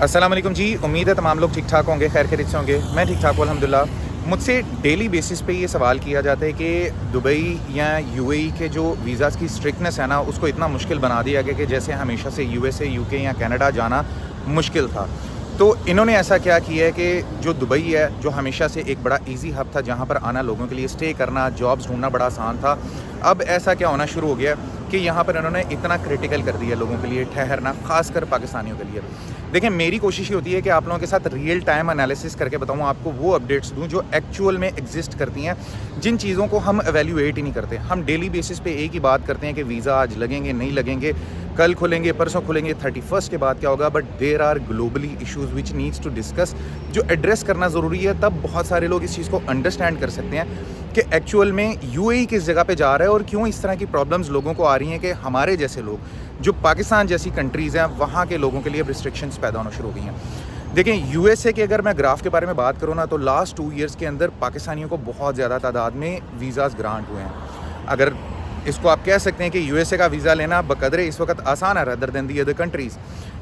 अस्सलाम वालेकुम जी। उम्मीद है तमाम लोग ठीक ठाक होंगे, खैर खैरियत से होंगे। मैं ठीक ठाक हूँ अल्हम्दुलिल्लाह। मुझसे डेली बेसिस पे ये सवाल किया जाता है कि दुबई या यूएई के जो वीज़ाज़ की स्ट्रिक्टनेस है ना, उसको इतना मुश्किल बना दिया गया कि जैसे हमेशा से यूएसए, यूके या कनाडा जाना मुश्किल था। तो इन्होंने ऐसा क्या किया है कि जो दुबई है, जो हमेशा से एक बड़ा ईज़ी हब था जहाँ पर आना, लोगों के लिए स्टे करना, जॉब्स ढूँढना बड़ा आसान था, अब ऐसा क्या होना शुरू हो गया कि यहाँ पर इन्होंने इतना क्रिटिकल कर दिया लोगों के लिए ठहरना, ख़ासकर पाकिस्तानियों के लिए। देखिए, मेरी कोशिश ये होती है कि आप लोगों के साथ रियल टाइम एनालिसिस करके बताऊँ, आपको वो अपडेट्स दूँ जो एक्चुअल में एग्जिस्ट करती हैं, जिन चीज़ों को हम एवेल्यूएट ही नहीं करते। हम डेली बेसिस पे एक ही बात करते हैं कि वीज़ा आज लगेंगे, नहीं लगेंगे, कल खुलेंगे, परसों खुलेंगे, 31st के बाद क्या होगा। But there are globally issues which needs to discuss, जो एड्रेस करना ज़रूरी है। तब बहुत सारे लोग इस चीज़ को अंडरस्टैंड कर सकते हैं कि एक्चुअल में यूएई किस जगह पे जा रहा है और क्यों इस तरह की प्रॉब्लम्स लोगों को आ रही हैं कि हमारे जैसे लोग, जो पाकिस्तान जैसी कंट्रीज़ हैं, वहाँ के लोगों के लिए रिस्ट्रिक्शंस पैदा होना शुरू हो गई हैं। देखें, यूएसए के अगर मैं ग्राफ के बारे में बात करूँ ना, तो लास्ट 2 ईयर्स के अंदर पाकिस्तानियों को बहुत ज़्यादा तादाद में वीज़ाज़ ग्रांट हुए हैं। अगर इसको आप कह सकते हैं कि यूएसए का वीज़ा लेना बकदरे इस वक्त आसान है rather than the other countries.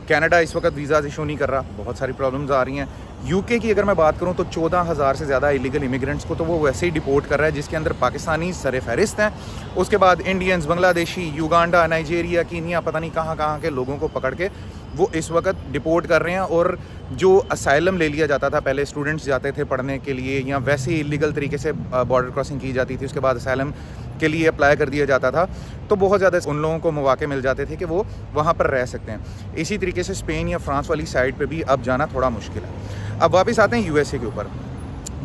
Canada इस वक्त वीज़ाज़ इशू नहीं कर रहा, बहुत सारी प्रॉब्लम्स आ रही हैं। यूके की अगर मैं बात करूं तो 14,000 से ज़्यादा इलीगल इमिग्रेंट्स को तो वो वैसे ही डिपोर्ट कर रहा है, जिसके अंदर पाकिस्तानी सर फहरिस्त हैं। उसके बाद Indians, Bangladeshi, Uganda, Nigeria, Kenya, पता नहीं कहाँ कहाँ के लोगों को पकड़ के वो इस वक्त डिपोर्ट कर रहे हैं। और जो असाइलम ले लिया जाता था, पहले स्टूडेंट्स जाते थे पढ़ने के लिए या वैसे ही इलीगल तरीके से बॉर्डर क्रॉसिंग की जाती थी, उसके बाद असाइलम के लिए अप्लाई कर दिया जाता था, तो बहुत ज़्यादा उन लोगों को मौके मिल जाते थे कि वो वहाँ पर रह सकते हैं। इसी तरीके से स्पेन या फ्रांस वाली साइड पे भी अब जाना थोड़ा मुश्किल है। अब वापस आते हैं यूएसए के ऊपर।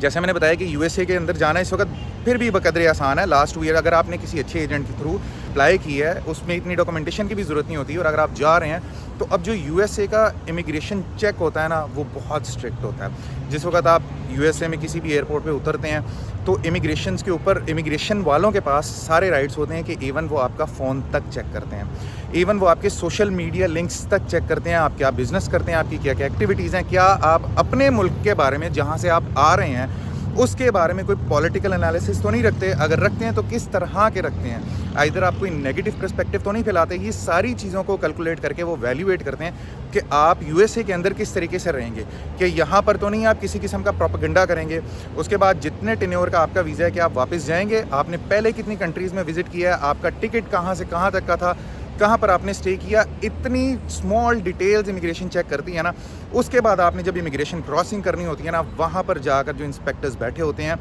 जैसे मैंने बताया कि यूएसए के अंदर जाना इस वक्त फिर भी बकदरे आसान है। लास्ट ईयर अगर आपने किसी अच्छे एजेंट के थ्रू अप्लाई किया है, उसमें इतनी डॉक्यूमेंटेशन की भी ज़रूरत नहीं होती। और अगर आप जा रहे हैं तो अब जो यूएसए का इमिग्रेशन चेक होता है ना, वो बहुत स्ट्रिक्ट होता है। जिस वक्त आप यूएसए में किसी भी एयरपोर्ट पे उतरते हैं तो इमिग्रेशन के ऊपर इमिग्रेशन वालों के पास सारे राइट्स होते हैं कि इवन वो आपका फ़ोन तक चेक करते हैं, इवन वो आपके सोशल मीडिया लिंक्स तक चेक करते हैं, आप क्या बिज़नेस करते हैं, आपकी क्या क्या एक्टिविटीज़ हैं, क्या आप अपने मुल्क के बारे में, जहाँ से आप आ रहे हैं, उसके बारे में कोई पॉलिटिकल एनालिसिस तो नहीं रखते। अगर रखते हैं तो किस तरह के रखते हैं, इधर आप कोई नेगेटिव पर्सपेक्टिव तो नहीं फैलाते। ये सारी चीज़ों को कैलकुलेट करके वो वैल्यूएट करते हैं कि आप यूएसए के अंदर किस तरीके से रहेंगे, कि यहाँ पर तो नहीं आप किसी किस्म का प्रोपेगेंडा करेंगे। उसके बाद जितने टेन्योर का आपका वीज़ा है कि आप वापस जाएंगे, आपने पहले कितनी कंट्रीज़ में विज़िट किया है, आपका टिकट कहाँ से कहाँ तक का था, कहाँ पर आपने स्टे किया, इतनी स्मॉल डिटेल्स इमिग्रेशन चेक करती है ना। उसके बाद आपने जब इमिग्रेशन क्रॉसिंग करनी होती है ना, वहाँ पर जाकर जो इंस्पेक्टर्स बैठे होते हैं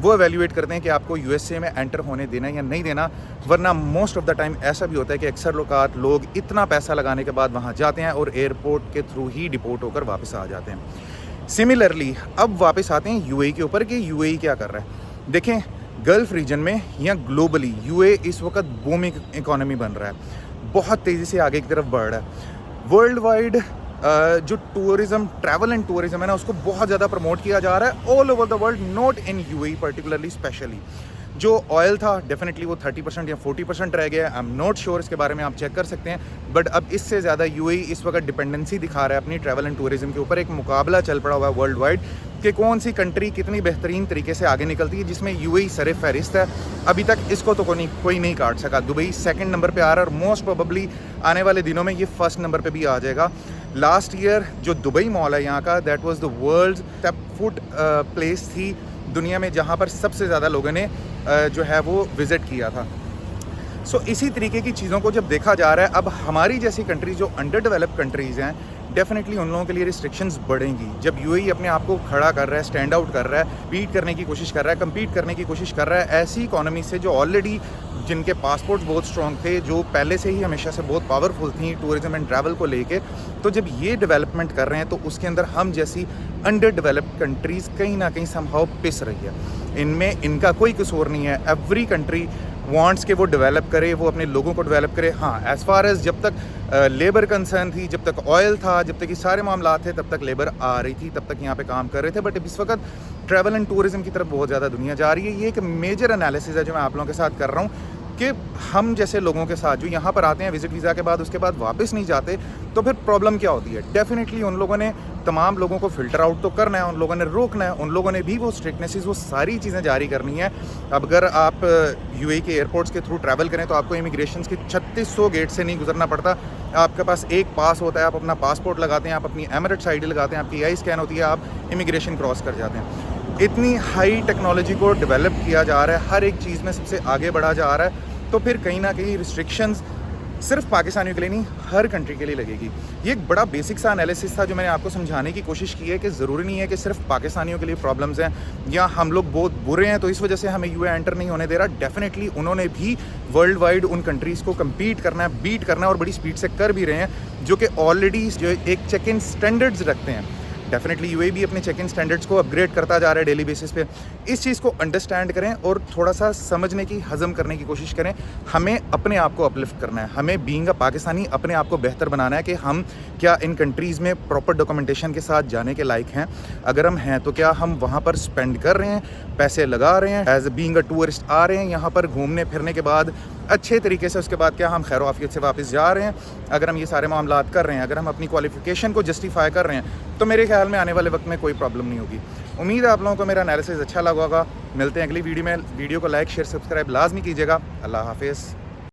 वो एवेल्यूएट करते हैं कि आपको यूएसए में एंटर होने देना या नहीं देना। वरना मोस्ट ऑफ द टाइम ऐसा भी होता है कि अक्सर लोग इतना पैसा लगाने के बाद वहाँ जाते हैं और एयरपोर्ट के थ्रू ही डिपोर्ट होकर वापस आ जाते हैं। सिमिलरली अब वापस आते हैं यूएई के ऊपर कि यूएई क्या कर रहा है। देखें, गल्फ़ रीजन में या ग्लोबली यूएई इस वक्त बूमिंग इकॉनमी बन रहा है, बहुत तेज़ी से आगे की तरफ बढ़ रहा है। वर्ल्ड वाइड जो टूरिज़्म, ट्रैवल एंड टूरिज़्म है ना, उसको बहुत ज़्यादा प्रमोट किया जा रहा है all over the world, not in UAE particularly specially. जो ऑयल था डेफिनेटली वो 30% या 40% रह गया। आई एम नॉट श्योर, इसके बारे में आप चेक कर सकते हैं। बट अब इससे ज़्यादा यूएई इस वक्त डिपेंडेंसी दिखा रहा है अपनी ट्रैवल एंड टूरिज़्म के ऊपर। एक मुकाबला चल पड़ा हुआ है वर्ल्ड वाइड कि कौन सी कंट्री कितनी बेहतरीन तरीके से आगे निकलती है, जिसमें यूएई सर फहरिस्त है। अभी तक इसको तो कोई नहीं काट सका। दुबई सेकंड नंबर पे आ रहा है और मोस्ट प्रोबेबली आने वाले दिनों में ये फर्स्ट नंबर पे भी आ जाएगा। लास्ट ईयर जो दुबई मॉल है यहाँ का, that was the world's top food place थी दुनिया में, जहाँ पर सबसे ज़्यादा लोगों ने जो है वो विज़िट किया था। सो इसी तरीके की चीज़ों को जब देखा जा रहा है, अब हमारी जैसी कंट्रीज़ जो अंडर डेवलप्ड कंट्रीज़ हैं, डेफिनेटली उन लोगों के लिए रिस्ट्रिक्शंस बढ़ेंगी। जब यूएई अपने आप को खड़ा कर रहा है, स्टैंड आउट कर रहा है, बीट करने की कोशिश कर रहा है, कम्पीट करने की कोशिश कर रहा है ऐसी इकॉनमी से जो ऑलरेडी, जिनके पासपोर्ट बहुत स्ट्रॉन्ग थे, जो पहले से ही हमेशा से बहुत पावरफुल थी टूरिज़्म एंड ट्रैवल को लेके, तो जब ये डेवलपमेंट कर रहे हैं तो उसके अंदर हम जैसी अंडर डेवलप्ड कंट्रीज़ कहीं ना कहीं समहाउ पिस रही है। इनमें इनका कोई कसूर नहीं है। एवरी कंट्री वांट्स कि वो डेवलप करे, वो अपने लोगों को डेवलप करे। हाँ, एज़ फार एज़ जब तक लेबर कंसर्न थी, जब तक ऑयल था, जब तक ये सारे मामला थे, तब तक लेबर आ रही थी, तब तक यहाँ पे काम कर रहे थे। बट इस वक्त ट्रैवल एंड टूरिज़्म की तरफ बहुत ज़्यादा दुनिया जा रही है। ये एक मेजर एनालिसिस है जो मैं आप लोगों के साथ कर रहा हूँ कि हम जैसे लोगों के साथ जो यहाँ पर आते हैं विजिट वीज़ा के बाद, उसके बाद वापस नहीं जाते, तो फिर प्रॉब्लम क्या होती है। डेफिनेटली उन लोगों ने तमाम लोगों को फ़िल्टर आउट तो करना है, उन लोगों ने रोकना है, उन लोगों ने भी वो स्ट्रिक्टनेसेस, वो सारी चीज़ें जारी करनी है। अब अगर आप यूएई के एयरपोर्ट्स के थ्रू ट्रैवल करें तो आपको इमिग्रेशन के 3600 गेट से नहीं गुजरना पड़ता, आपके पास एक पास होता है, आप अपना पासपोर्ट लगाते हैं, आप अपनी एमिरेट्स आईडी लगाते हैं, आपकी आई स्कैन होती है, आप इमिग्रेशन क्रॉस कर जाते हैं। इतनी हाई टेक्नोलॉजी को डेवलप किया जा रहा है, हर एक चीज़ में सबसे आगे बढ़ा जा रहा है, तो फिर कहीं ना कहीं रिस्ट्रिक्शंस सिर्फ पाकिस्तानियों के लिए नहीं, हर कंट्री के लिए लगेगी। ये एक बड़ा बेसिक सा एनालिसिस था जो मैंने आपको समझाने की कोशिश की है कि ज़रूरी नहीं है कि सिर्फ पाकिस्तानियों के लिए प्रॉब्लम्स हैं या हम लोग बहुत बुरे हैं तो इस वजह से हमें यूए एंटर नहीं होने दे रहा। डेफिनेटली उन्होंने भी वर्ल्ड वाइड उन कंट्रीज़ को कम्पीट करना है, बीट करना है और बड़ी स्पीड से कर भी रहे हैं, जो कि ऑलरेडी जो एक चेक इन स्टैंडर्ड्स रखते हैं। डेफिनेटली यूए भी अपने चेक इन स्टैंडर्ड्स को अपग्रेड करता जा रहा है डेली बेसिस पे। इस चीज़ को अंडरस्टैंड करें और थोड़ा सा समझने की, हज़म करने की कोशिश करें। हमें अपने आप को अपलिफ्ट करना है, हमें बीइंग अ पाकिस्तानी अपने आप को बेहतर बनाना है कि हम क्या इन कंट्रीज़ में प्रॉपर डॉक्यूमेंटेशन के साथ जाने के लायक हैं। अगर हम हैं तो क्या हम वहाँ पर स्पेंड कर रहे हैं, पैसे लगा रहे हैं, एज बीइंग अ टूरिस्ट आ रहे हैं यहाँ पर घूमने फिरने के बाद अच्छे तरीके से, उसके बाद क्या हम खैर आफियत से वापस जा रहे हैं। अगर हम ये सारे मामलात कर रहे हैं, अगर हम अपनी क्वालिफिकेशन को जस्टिफाई कर रहे हैं, तो मेरे ख्याल में आने वाले वक्त में कोई प्रॉब्लम नहीं होगी। उम्मीद है आप लोगों को मेरा एनालिसिस अच्छा लगा होगा। मिलते हैं अगली वीडियो में। वीडियो को लाइक शेयर सब्सक्राइब लाजमी कीजिएगा। अल्लाह हाफिज़।